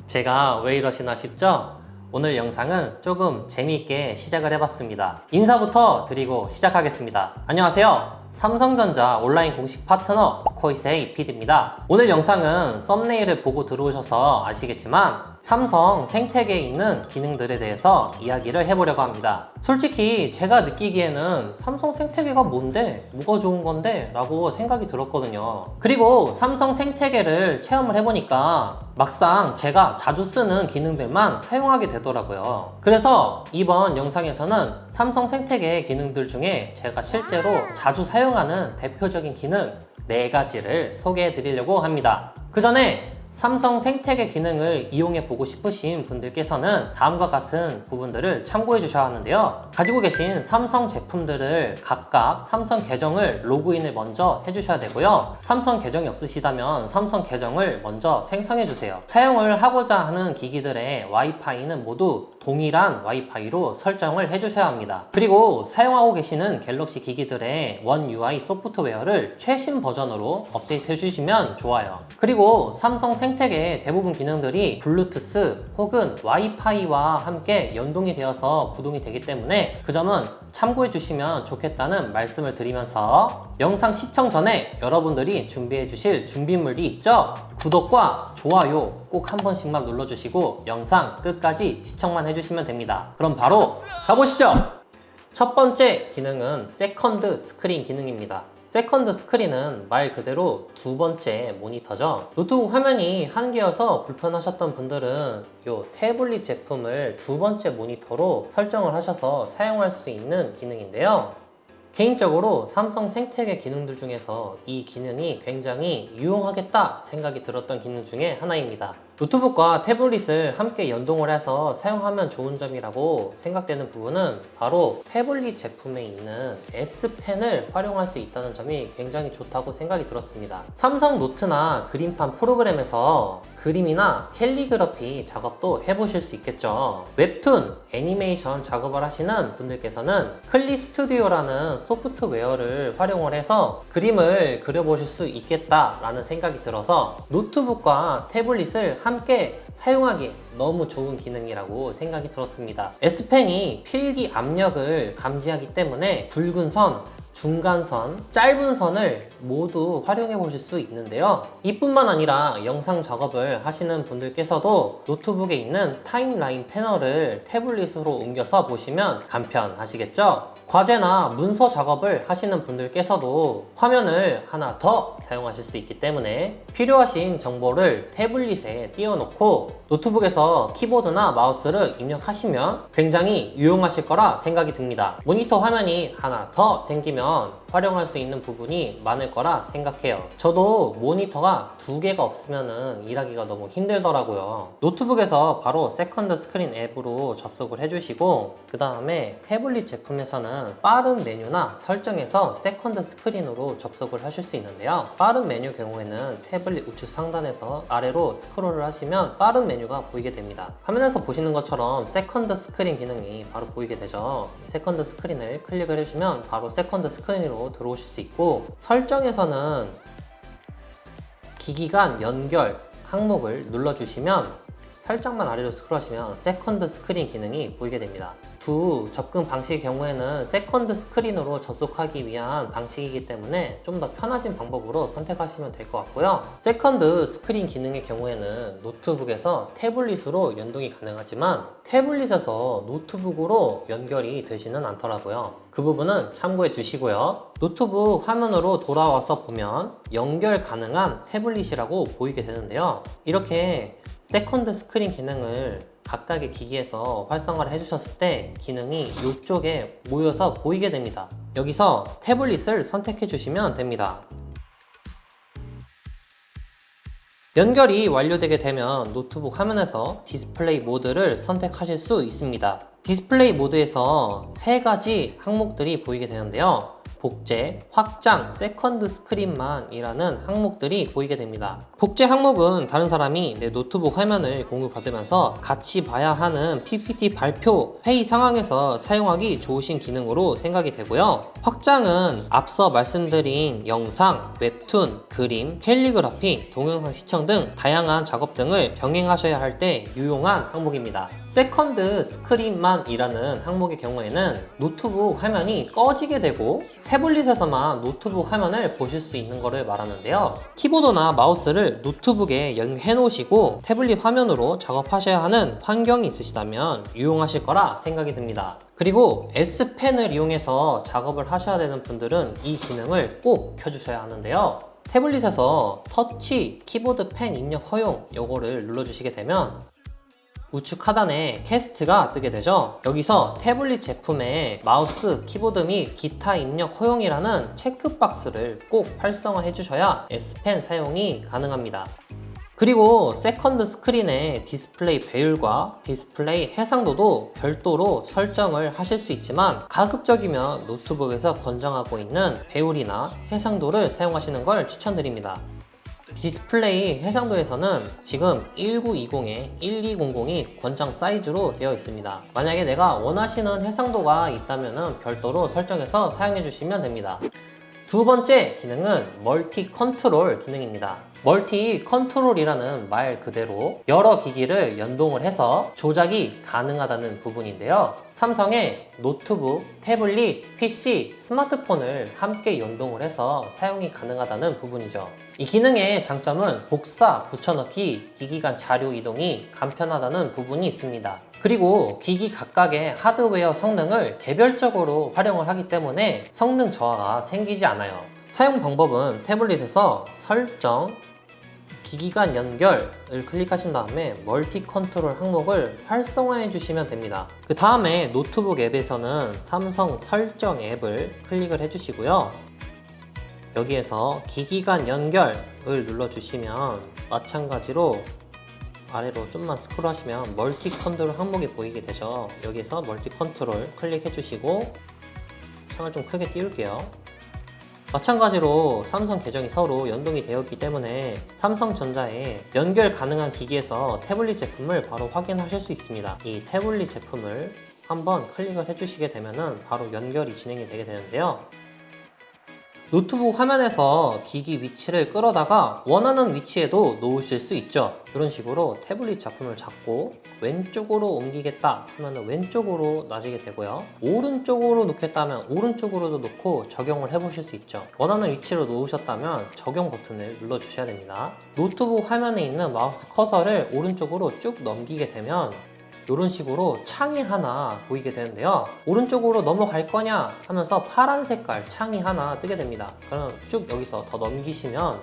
제가 왜 이러시나 싶죠? 오늘 영상은 조금 재미있게 시작을 해봤습니다. 인사부터 드리고 시작하겠습니다. 안녕하세요. 삼성전자 온라인 공식 파트너 코이스의 PD입니다. 오늘 영상은 썸네일을 보고 들어오셔서 아시겠지만 삼성 생태계에 있는 기능들에 대해서 이야기를 해보려고 합니다. 솔직히 제가 느끼기에는 삼성 생태계가 뭔데? 뭐가 좋은 건데? 라고 생각이 들었거든요. 그리고 삼성 생태계를 체험을 해보니까 막상 제가 자주 쓰는 기능들만 사용하게 되더라고요. 그래서 이번 영상에서는 삼성 생태계 기능들 중에 제가 실제로 자주 사용하는 대표적인 기능 4가지를 소개해 드리려고 합니다. 그 전에 삼성 생태계 기능을 이용해 보고 싶으신 분들께서는 다음과 같은 부분들을 참고해 주셔야 하는데요. 가지고 계신 삼성 제품들을 각각 삼성 계정을 로그인을 먼저 해주셔야 되고요. 삼성 계정이 없으시다면 삼성 계정을 먼저 생성해 주세요. 사용을 하고자 하는 기기들의 와이파이는 모두 동일한 와이파이로 설정을 해주셔야 합니다. 그리고 사용하고 계시는 갤럭시 기기들의 원 UI 소프트웨어를 최신 버전으로 업데이트 해주시면 좋아요. 그리고 삼성 생태계의 대부분 기능들이 블루투스 혹은 와이파이와 함께 연동이 되어서 구동이 되기 때문에 그 점은 참고해 주시면 좋겠다는 말씀을 드리면서 영상 시청 전에 여러분들이 준비해 주실 준비물이 있죠? 구독과 좋아요 꼭 한 번씩만 눌러주시고 영상 끝까지 시청만 해주시면 됩니다. 그럼 바로 가보시죠! 첫 번째 기능은 세컨드 스크린 기능입니다. 세컨드 스크린은 말 그대로 두 번째 모니터죠. 노트북 화면이 한 개여서 불편하셨던 분들은 이 태블릿 제품을 두 번째 모니터로 설정을 하셔서 사용할 수 있는 기능인데요. 개인적으로 삼성 생태계 기능들 중에서 이 기능이 굉장히 유용하겠다 생각이 들었던 기능 중에 하나입니다. 노트북과 태블릿을 함께 연동을 해서 사용하면 좋은 점이라고 생각되는 부분은 바로 태블릿 제품에 있는 S펜을 활용할 수 있다는 점이 굉장히 좋다고 생각이 들었습니다. 삼성 노트나 그림판 프로그램에서 그림이나 캘리그러피 작업도 해보실 수 있겠죠. 웹툰, 애니메이션 작업을 하시는 분들께서는 클립 스튜디오라는 소프트웨어를 활용을 해서 그림을 그려보실 수 있겠다라는 생각이 들어서 노트북과 태블릿을 함께 사용하기 너무 좋은 기능이라고 생각이 들었습니다. S펜이 필기 압력을 감지하기 때문에 굵은 선, 중간선, 짧은 선을 모두 활용해 보실 수 있는데요. 이뿐만 아니라 영상 작업을 하시는 분들께서도 노트북에 있는 타임라인 패널을 태블릿으로 옮겨서 보시면 간편하시겠죠? 과제나 문서 작업을 하시는 분들께서도 화면을 하나 더 사용하실 수 있기 때문에 필요하신 정보를 태블릿에 띄워놓고 노트북에서 키보드나 마우스를 입력하시면 굉장히 유용하실 거라 생각이 듭니다. 모니터 화면이 하나 더 생기면 활용할 수 있는 부분이 많을 거라 생각해요. 저도 모니터가 2개가 없으면 일하기가 너무 힘들더라고요. 노트북에서 바로 세컨드 스크린 앱으로 접속을 해주시고 그 다음에 태블릿 제품에서는 빠른 메뉴나 설정에서 세컨드 스크린으로 접속을 하실 수 있는데요. 빠른 메뉴 경우에는 태블릿 우측 상단에서 아래로 스크롤을 하시면 빠른 메뉴가 보이게 됩니다. 화면에서 보시는 것처럼 세컨드 스크린 기능이 바로 보이게 되죠. 세컨드 스크린을 클릭을 해주시면 바로 세컨드 스크린으로 들어오실 수 있고 설정에서는 기기 간 연결 항목을 눌러주시면 살짝만 아래로 스크롤하시면 세컨드 스크린 기능이 보이게 됩니다. 두 접근 방식의 경우에는 세컨드 스크린으로 접속하기 위한 방식이기 때문에 좀 더 편하신 방법으로 선택하시면 될 것 같고요. 세컨드 스크린 기능의 경우에는 노트북에서 태블릿으로 연동이 가능하지만 태블릿에서 노트북으로 연결이 되지는 않더라고요. 그 부분은 참고해 주시고요. 노트북 화면으로 돌아와서 보면 연결 가능한 태블릿이라고 보이게 되는데요. 이렇게 세컨드 스크린 기능을 각각의 기기에서 활성화를 해주셨을 때 기능이 이쪽에 모여서 보이게 됩니다. 여기서 태블릿을 선택해 주시면 됩니다. 연결이 완료되게 되면 노트북 화면에서 디스플레이 모드를 선택하실 수 있습니다. 디스플레이 모드에서 3가지 항목들이 보이게 되는데요. 복제, 확장, 세컨드 스크린만이라는 항목들이 보이게 됩니다. 복제 항목은 다른 사람이 내 노트북 화면을 공유받으면서 같이 봐야 하는 PPT 발표, 회의 상황에서 사용하기 좋으신 기능으로 생각이 되고요. 확장은 앞서 말씀드린 영상, 웹툰, 그림, 캘리그라피, 동영상 시청 등 다양한 작업 등을 병행하셔야 할 때 유용한 항목입니다. 세컨드 스크린만이라는 항목의 경우에는 노트북 화면이 꺼지게 되고 태블릿에서만 노트북 화면을 보실 수 있는 것을 말하는데요. 키보드나 마우스를 노트북에 연해 놓으시고 태블릿 화면으로 작업하셔야 하는 환경이 있으시다면 유용하실 거라 생각이 듭니다. 그리고 S펜을 이용해서 작업을 하셔야 되는 분들은 이 기능을 꼭 켜주셔야 하는데요. 태블릿에서 터치 키보드 펜 입력 허용 요거를 눌러주시게 되면 우측 하단에 캐스트가 뜨게 되죠. 여기서 태블릿 제품에 마우스, 키보드 및 기타 입력 허용이라는 체크박스를 꼭 활성화해 주셔야 S펜 사용이 가능합니다. 그리고 세컨드 스크린의 디스플레이 배율과 디스플레이 해상도도 별도로 설정을 하실 수 있지만 가급적이면 노트북에서 권장하고 있는 배율이나 해상도를 사용하시는 걸 추천드립니다. 디스플레이 해상도에서는 지금 1920에 1200이 권장 사이즈로 되어 있습니다. 만약에 내가 원하시는 해상도가 있다면 별도로 설정해서 사용해 주시면 됩니다. 두 번째 기능은 멀티 컨트롤 기능입니다. 멀티 컨트롤이라는 말 그대로 여러 기기를 연동을 해서 조작이 가능하다는 부분인데요. 삼성의 노트북, 태블릿, PC, 스마트폰을 함께 연동을 해서 사용이 가능하다는 부분이죠. 이 기능의 장점은 복사, 붙여넣기, 기기 간 자료 이동이 간편하다는 부분이 있습니다. 그리고 기기 각각의 하드웨어 성능을 개별적으로 활용을 하기 때문에 성능 저하가 생기지 않아요. 사용 방법은 태블릿에서 설정, 기기 간 연결을 클릭하신 다음에 멀티 컨트롤 항목을 활성화해 주시면 됩니다. 그 다음에 노트북 앱에서는 삼성 설정 앱을 클릭을 해 주시고요. 여기에서 기기 간 연결을 눌러 주시면 마찬가지로 아래로 좀만 스크롤 하시면 멀티 컨트롤 항목이 보이게 되죠. 여기에서 멀티 컨트롤 클릭해 주시고 창을 좀 크게 띄울게요. 마찬가지로 삼성 계정이 서로 연동이 되었기 때문에 삼성전자에 연결 가능한 기기에서 태블릿 제품을 바로 확인하실 수 있습니다. 이 태블릿 제품을 한번 클릭을 해주시게 되면 바로 연결이 진행이 되게 되는데요. 노트북 화면에서 기기 위치를 끌어다가 원하는 위치에도 놓으실 수 있죠. 이런 식으로 태블릿 작품을 잡고 왼쪽으로 옮기겠다 하면 왼쪽으로 놔주게 되고요. 오른쪽으로 놓겠다 하면 오른쪽으로도 놓고 적용을 해보실 수 있죠. 원하는 위치로 놓으셨다면 적용 버튼을 눌러주셔야 됩니다. 노트북 화면에 있는 마우스 커서를 오른쪽으로 쭉 넘기게 되면 이런 식으로 창이 하나 보이게 되는데요. 오른쪽으로 넘어갈 거냐 하면서 파란 색깔 창이 하나 뜨게 됩니다. 그럼 쭉 여기서 더 넘기시면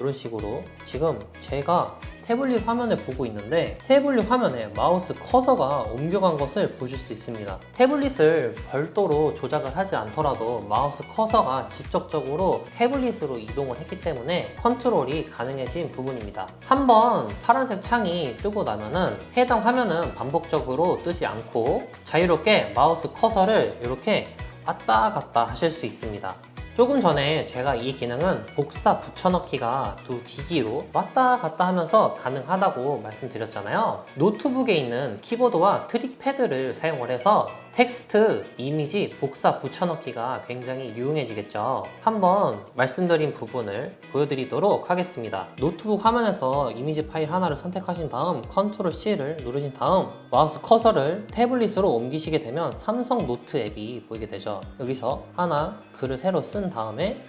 이런 식으로 지금 제가 태블릿 화면을 보고 있는데 태블릿 화면에 마우스 커서가 옮겨간 것을 보실 수 있습니다. 태블릿을 별도로 조작을 하지 않더라도 마우스 커서가 직접적으로 태블릿으로 이동을 했기 때문에 컨트롤이 가능해진 부분입니다. 한번 파란색 창이 뜨고 나면은 해당 화면은 반복적으로 뜨지 않고 자유롭게 마우스 커서를 이렇게 왔다 갔다 하실 수 있습니다. 조금 전에 제가 이 기능은 복사 붙여넣기가 두 기기로 왔다 갔다 하면서 가능하다고 말씀드렸잖아요. 노트북에 있는 키보드와 트릭패드를 사용을 해서 텍스트, 이미지, 복사 붙여넣기가 굉장히 유용해지겠죠. 한번 말씀드린 부분을 보여드리도록 하겠습니다. 노트북 화면에서 이미지 파일 하나를 선택하신 다음 컨트롤 C를 누르신 다음 마우스 커서를 태블릿으로 옮기시게 되면 삼성 노트 앱이 보이게 되죠. 여기서 하나 글을 새로 쓴 다음에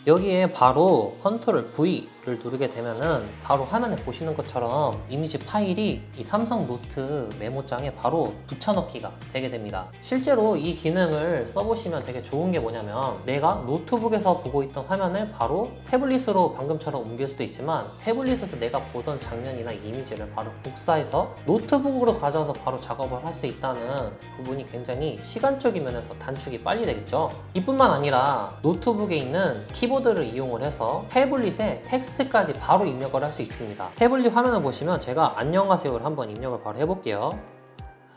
여기에 바로 컨트롤 V를 누르게 되면은 바로 화면에 보시는 것처럼 이미지 파일이 이 삼성 노트 메모장에 바로 붙여넣기가 되게 됩니다. 실제로 이 기능을 써보시면 되게 좋은 게 뭐냐면 내가 노트북에서 보고 있던 화면을 바로 태블릿으로 방금처럼 옮길 수도 있지만 태블릿에서 내가 보던 장면이나 이미지를 바로 복사해서 노트북으로 가져와서 바로 작업을 할 수 있다는 부분이 굉장히 시간적인 면에서 단축이 빨리 되겠죠. 이뿐만 아니라 노트북에 있는 키보드를 이용을 해서 태블릿에 텍스트까지 바로 입력을 할 수 있습니다. 태블릿 화면을 보시면 제가 안녕하세요를 한번 입력을 바로 해볼게요.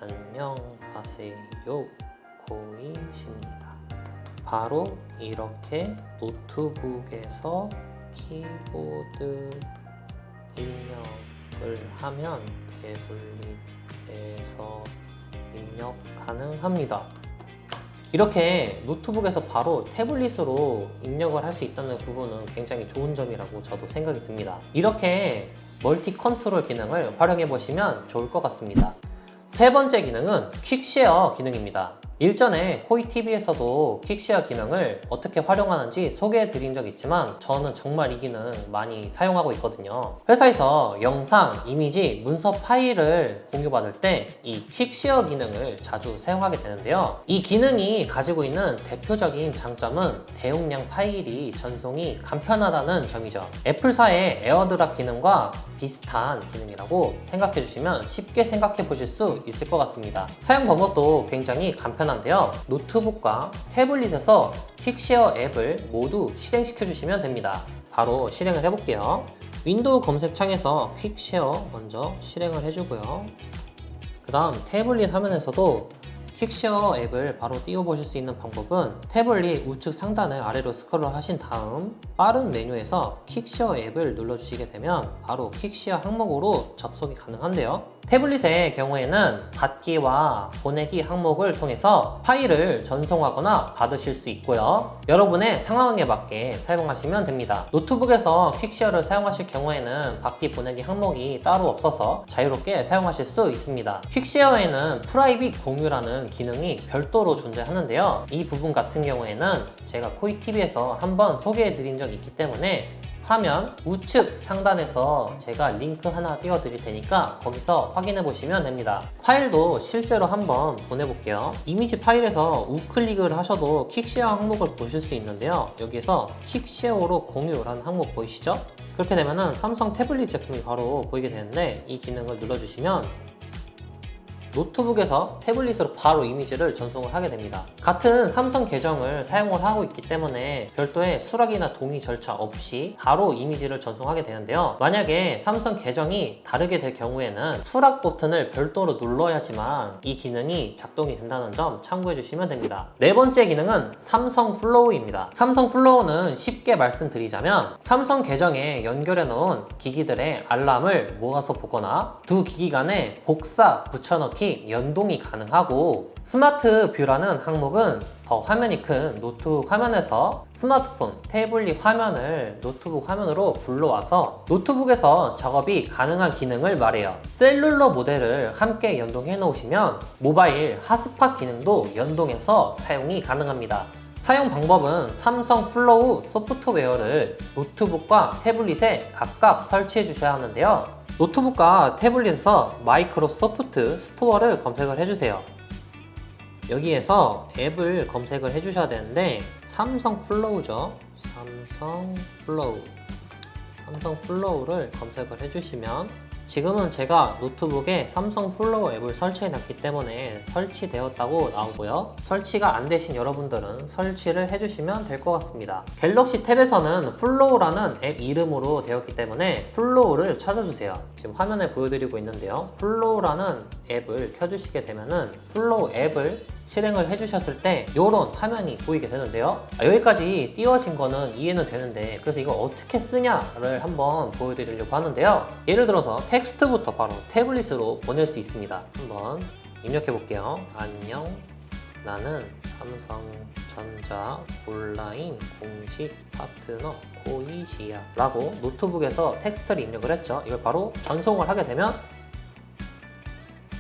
안녕하세요 고이십니다. 바로 이렇게 노트북에서 키보드 입력을 하면 태블릿에서 입력 가능합니다. 이렇게 노트북에서 바로 태블릿으로 입력을 할 수 있다는 부분은 굉장히 좋은 점이라고 저도 생각이 듭니다. 이렇게 멀티 컨트롤 기능을 활용해 보시면 좋을 것 같습니다. 세 번째 기능은 퀵쉐어 기능입니다. 일전에 코이TV에서도 퀵쉐어 기능을 어떻게 활용하는지 소개해 드린 적 있지만 저는 정말 이 기능 많이 사용하고 있거든요. 회사에서 영상, 이미지, 문서 파일을 공유받을 때 이 퀵쉐어 기능을 자주 사용하게 되는데요. 이 기능이 가지고 있는 대표적인 장점은 대용량 파일이 전송이 간편하다는 점이죠. 애플사의 에어드랍 기능과 비슷한 기능이라고 생각해 주시면 쉽게 생각해 보실 수 있을 것 같습니다. 사용 방법도 굉장히 간편한데요. 노트북과 태블릿에서 퀵쉐어 앱을 모두 실행시켜 주시면 됩니다. 바로 실행을 해볼게요. 윈도우 검색창에서 퀵쉐어 먼저 실행을 해주고요. 그 다음 태블릿 화면에서도 퀵쉐어 앱을 바로 띄워보실 수 있는 방법은 태블릿 우측 상단을 아래로 스크롤 하신 다음 빠른 메뉴에서 퀵쉐어 앱을 눌러주시게 되면 바로 퀵쉐어 항목으로 접속이 가능한데요. 태블릿의 경우에는 받기와 보내기 항목을 통해서 파일을 전송하거나 받으실 수 있고요. 여러분의 상황에 맞게 사용하시면 됩니다. 노트북에서 퀵쉐어를 사용하실 경우에는 받기, 보내기 항목이 따로 없어서 자유롭게 사용하실 수 있습니다. 퀵쉐어에는 프라이빗 공유라는 기능이 별도로 존재하는데요. 이 부분 같은 경우에는 제가 코이TV에서 한번 소개해 드린 적이 있기 때문에 화면 우측 상단에서 제가 링크 하나 띄워 드릴 테니까 거기서 확인해 보시면 됩니다. 파일도 실제로 한번 보내볼게요. 이미지 파일에서 우클릭을 하셔도 퀵쉐어 항목을 보실 수 있는데요. 여기에서 퀵쉐어로 공유라는 항목 보이시죠? 그렇게 되면은 삼성 태블릿 제품이 바로 보이게 되는데 이 기능을 눌러주시면 노트북에서 태블릿으로 바로 이미지를 전송을 하게 됩니다. 같은 삼성 계정을 사용을 하고 있기 때문에 별도의 수락이나 동의 절차 없이 바로 이미지를 전송하게 되는데요. 만약에 삼성 계정이 다르게 될 경우에는 수락 버튼을 별도로 눌러야지만 이 기능이 작동이 된다는 점 참고해 주시면 됩니다. 네 번째 기능은 삼성 플로우입니다. 삼성 플로우는 쉽게 말씀드리자면 삼성 계정에 연결해 놓은 기기들의 알람을 모아서 보거나 두 기기 간에 복사, 붙여넣기 연동이 가능하고 스마트 뷰라는 항목은 더 화면이 큰 노트북 화면에서 스마트폰, 태블릿 화면을 노트북 화면으로 불러와서 노트북에서 작업이 가능한 기능을 말해요. 셀룰러 모델을 함께 연동해 놓으시면 모바일 핫스팟 기능도 연동해서 사용이 가능합니다. 사용 방법은 삼성 플로우 소프트웨어를 노트북과 태블릿에 각각 설치해 주셔야 하는데요. 노트북과 태블릿에서 마이크로소프트 스토어를 검색을 해주세요. 여기에서 앱을 검색을 해주셔야 되는데 삼성 플로우죠. 삼성 플로우를 검색을 해주시면 지금은 제가 노트북에 삼성 플로우 앱을 설치해 놨기 때문에 설치되었다고 나오고요. 설치가 안 되신 여러분들은 설치를 해주시면 될 것 같습니다. 갤럭시 탭에서는 플로우라는 앱 이름으로 되었기 때문에 플로우를 찾아주세요. 지금 화면에 보여드리고 있는데요. 플로우라는 앱을 켜주시게 되면은 플로우 앱을 실행을 해주셨을 때 이런 화면이 보이게 되는데요. 여기까지 띄워진 거는 이해는 되는데 그래서 이걸 어떻게 쓰냐를 한번 보여드리려고 하는데요. 예를 들어서 텍스트부터 바로 태블릿으로 보낼 수 있습니다. 한번 입력해 볼게요. 안녕, 나는 삼성전자 온라인 공식 파트너 코이시야 라고 노트북에서 텍스트를 입력을 했죠. 이걸 바로 전송을 하게 되면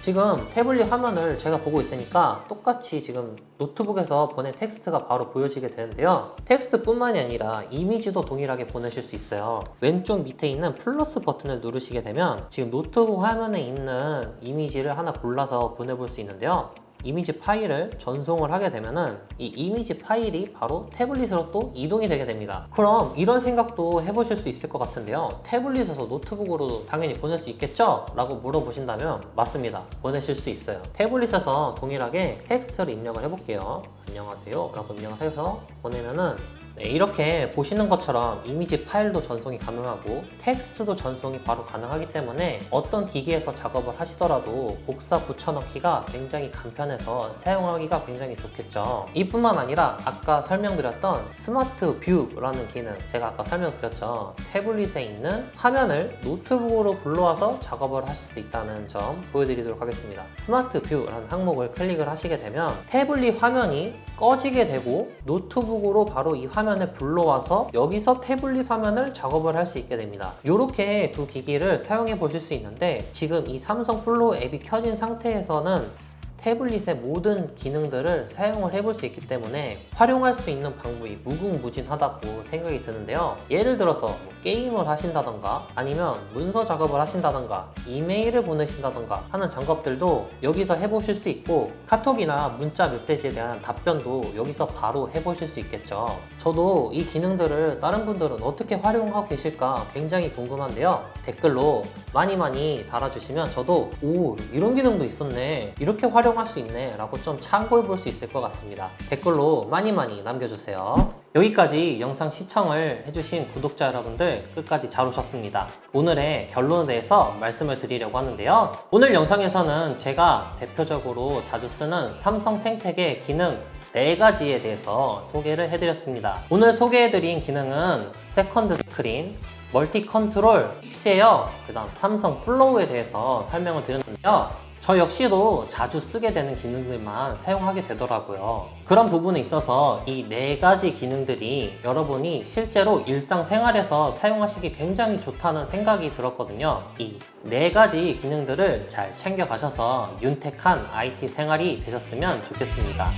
지금 태블릿 화면을 제가 보고 있으니까 똑같이 지금 노트북에서 보낸 텍스트가 바로 보여지게 되는데요. 텍스트뿐만이 아니라 이미지도 동일하게 보내실 수 있어요. 왼쪽 밑에 있는 플러스 버튼을 누르시게 되면 지금 노트북 화면에 있는 이미지를 하나 골라서 보내볼 수 있는데요. 이미지 파일을 전송을 하게 되면은 이 이미지 파일이 바로 태블릿으로 또 이동이 되게 됩니다. 그럼 이런 생각도 해보실 수 있을 것 같은데요. 태블릿에서 노트북으로 당연히 보낼 수 있겠죠? 라고 물어보신다면 맞습니다. 보내실 수 있어요. 태블릿에서 동일하게 텍스트를 입력을 해볼게요. 안녕하세요 라고 입력을 해서 보내면은 네, 이렇게 보시는 것처럼 이미지 파일도 전송이 가능하고 텍스트도 전송이 바로 가능하기 때문에 어떤 기기에서 작업을 하시더라도 복사 붙여넣기가 굉장히 간편해서 사용하기가 굉장히 좋겠죠. 이뿐만 아니라 아까 설명드렸던 스마트 뷰라는 기능, 제가 아까 설명드렸죠. 태블릿에 있는 화면을 노트북으로 불러와서 작업을 하실 수 있다는 점 보여드리도록 하겠습니다. 스마트 뷰라는 항목을 클릭을 하시게 되면 태블릿 화면이 꺼지게 되고 노트북으로 바로 이 화면을 불러와서 여기서 태블릿 화면을 작업을 할 수 있게 됩니다. 이렇게 두 기기를 사용해 보실 수 있는데 지금 이 삼성 플로우 앱이 켜진 상태에서는 태블릿의 모든 기능들을 사용을 해볼 수 있기 때문에 활용할 수 있는 방법이 무궁무진하다고 생각이 드는데요. 예를 들어서 게임을 하신다던가 아니면 문서 작업을 하신다던가 이메일을 보내신다던가 하는 작업들도 여기서 해보실 수 있고 카톡이나 문자 메시지에 대한 답변도 여기서 바로 해보실 수 있겠죠. 저도 이 기능들을 다른 분들은 어떻게 활용하고 계실까 굉장히 궁금한데요. 댓글로 많이 달아주시면 저도 오, 이런 기능도 있었네, 이렇게 활용할 수 있네 라고 좀 참고해 볼 수 있을 것 같습니다. 댓글로 많이 남겨주세요. 여기까지 영상 시청을 해주신 구독자 여러분들 끝까지 잘 오셨습니다. 오늘의 결론에 대해서 말씀을 드리려고 하는데요. 오늘 영상에서는 제가 대표적으로 자주 쓰는 삼성 생태계 기능 4가지에 대해서 소개를 해드렸습니다. 오늘 소개해드린 기능은 세컨드 스크린, 멀티 컨트롤, 픽시에어, 그 다음 삼성 플로우에 대해서 설명을 드렸는데요. 저 역시도 자주 쓰게 되는 기능들만 사용하게 되더라고요. 그런 부분에 있어서 이 4가지 기능들이 여러분이 실제로 일상생활에서 사용하시기 굉장히 좋다는 생각이 들었거든요. 이 4가지 기능들을 잘 챙겨가셔서 윤택한 IT 생활이 되셨으면 좋겠습니다.